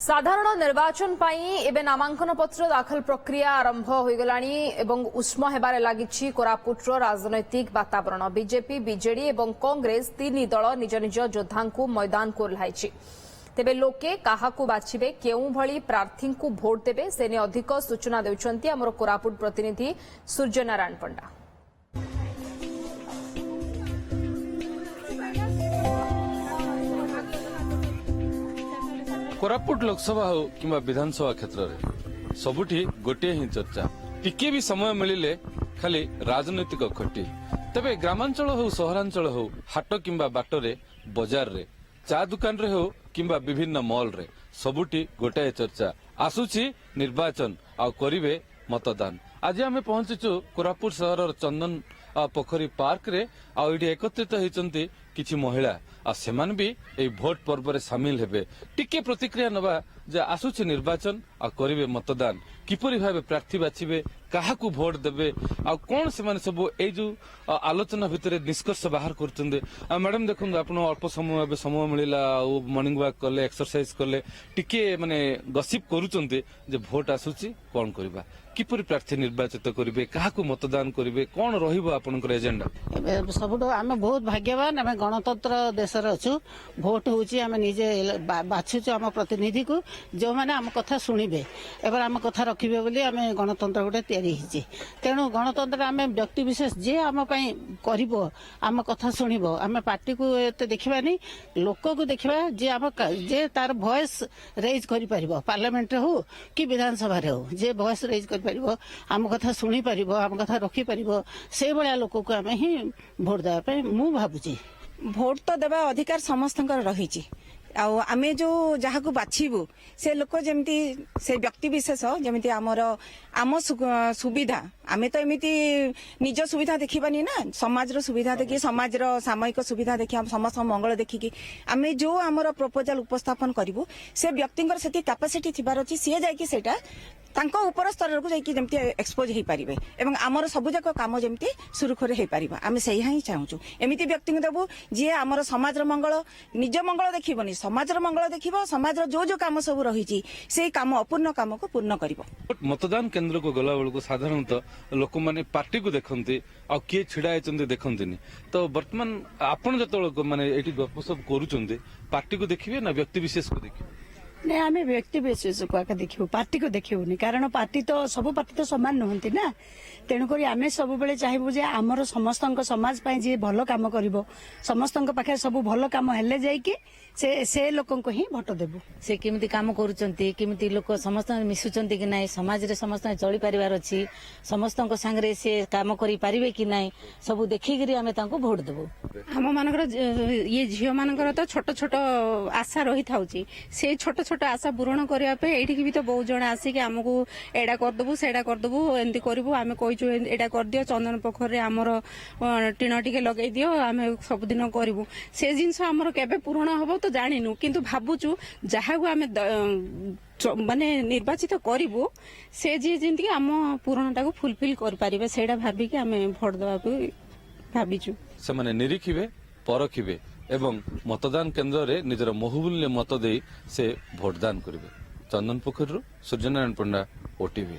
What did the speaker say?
साधारण निर्वाचन एबे नामांकन पत्र दाखल प्रक्रिया आरंभ हो गलानी एवं उष्म हेबारे लागिछि कोरापुटर राजनैतिक वातावरण। बीजेपी बीजेडी एवं कांग्रेस तीन दल निज निज योद्धांकु मैदान को ओह्लाइछि। तेबे लोके काहाकु बाछिबे केउ भली प्रार्थी को भोट देबे सेने अधिक सूचना देउछन्ति हमर कोरापुट प्रतिनिधि सूर्यनारायण पंडा। कोरापुट लोकसभा हो कि विधानसभा क्षेत्र में सबुठी गोटे ही चर्चा। टिके भी समय मिलिले खाली राजनैतिक खटी। तबे ग्रामांचल हो सहरांचल हो हाट किंबा बाटरे बजार रे चा दुकान रे हो किंबा विभिन्न मॉल रे सबुठी गोटे चर्चा। आसुची निर्वाचन आ करिवे मतदान। आज आम पहुंचीचु कोरापुट सहर चंदन पोखरी पार्क रे आउडी एकत्रित होइचंती किछि महिला आ सेमान भी ए भोट पर्व रे शामिल हेबे। टिके प्रतिक्रिया नबा जे आसुछि निर्वाचन आ करिवे मतदान किपरि भाबे प्रार्थी बाछिबे काहाकू भोट देबे आ कोन सेमान सब ए जो आलोचना भितरे निष्कर्ष बाहर करचंदे। मैडम देखुन आपण अल्प समय मिलिला ओ मॉर्निंग वॉक करले एक्सरसाइज करले टिके माने गसिप करूचंदे जे भोट आसुछि कोन करबा किपरि प्रार्थी निर्वाचित करिवे काहाकू मतदान करिवे कोन रहिबो आपनकर एजेंडा। सबुठ आम बहुत भाग्यवान आम गणतंत्र देश अच्छु। भोट हूँ आम निजे बाछुचु आम प्रतिनिधि को जो मैंने आम कथा शुणे एवं आम कथा रखिबे बोली आम गणतंत्र गोटे तैयारी होती। तेणु गणतंत्र आम व्यक्ति विशेष जे आम करिबो आम कथा शुणिबो आम पार्टी को एते देखिबानी लोक को देखिबा जे आम जे तार वॉइस रेज करि परिबो पार्लियामेंट हो कि विधानसभा रे हो जे वॉइस रेज करि परिबो आम कथा शुणी परिबो आम कथा रखि परिबो से भलिया लोक को आम ही भोट देबा पे मु भाबुची। भोट तो देवा अधिकार समस्तंकर रही आमे जो जहाँ को बाछिबू से लोक जमती से व्यक्ति विशेष जमती आमर आम सुविधा आमे तो एमती निज सुविधा देखिबानी ना समाज रो सुविधा देखी समाज रो सामयिक सुविधा देखी हम समस्त मंगल देखिकी आमे जो आमर प्रपोजल उपस्थापन करिवु से व्यक्तिंकर सेती कैपेसिटी थिबार अछि सी जाय कि सेटा तांको ऊपर स्तर को जाइकी जमती एक्सपोज हो पारिबे एवं आमर सबु जाक काम जमती सुरुखुरे हो पारिबा आमे सेही ही चाहूचु। एमिति व्यक्ति को देबु जे आमर समाज रो मंगल निज मंगल देखिबनी समाज रो मंगल देखिबो समाज रो जो काम सब रहिची से काम अपूर्ण काम को पूर्ण करिवो। मतदान केंद्र को गला बेलको साधारणतः लोक माने पार्टी को देखंती आ किए छिड़ा आइचंती देखंतीनी तो वर्तमान आपण जतोल माने एठी गपसप करूचंती पार्टी को देखिबे ना व्यक्ति विशेष को देखिबे। नहीं आम व्यक्ति विशेष को आगे देखू पार्टी को देखूनी कारण पार्टी तो सब पार्टी तो सामान नुहति ना तेणुक आम सब बेले चाहबू जे आमर समस्त समाज जी भल कम कर समस्त पाखे सब भल कम हेले जाइए से लोक ही भोट देबू। से केमिति काम करूचंती केमिति लोक समस्त मिसुचंती कि नाही समाज रे समस्त चली परिवार अछि समस्त संगे से काम करि परिबे कि नाही सब देखिकरी आमे तांको भोट देबू। हम मानकर ये झियो मानकर तो छोट छोट आशा रही थाउची से छोट छोट आशा पूरण करबा पे एठी भी तो बहुत जण आसी कि हमकु एडा कर देबू सेडा कर देबू एंती करबू आमे कहिचु एडा कर दियो चंदन पोखर रे हमर टीना टिके लगै दियो आमे सब दिन करबू से जिंस हमर केबे पूरण हबो तो जानिनु किंतु भाबुचु जहागु आमे माने निर्वाचित करिवु से जे जिंती आम पूरणटा को फुलफिल कर पारिबे सेडा भाबी कि आमे भोट देबा भाबीचु। से माने निरीखिबे परखिबे एवं मतदान केंद्र रे निजर बहुमूल्य मत दे से भोटदान करिवे। चंदन पोखरी सूर्यनारायण पंडा, ओटीवी।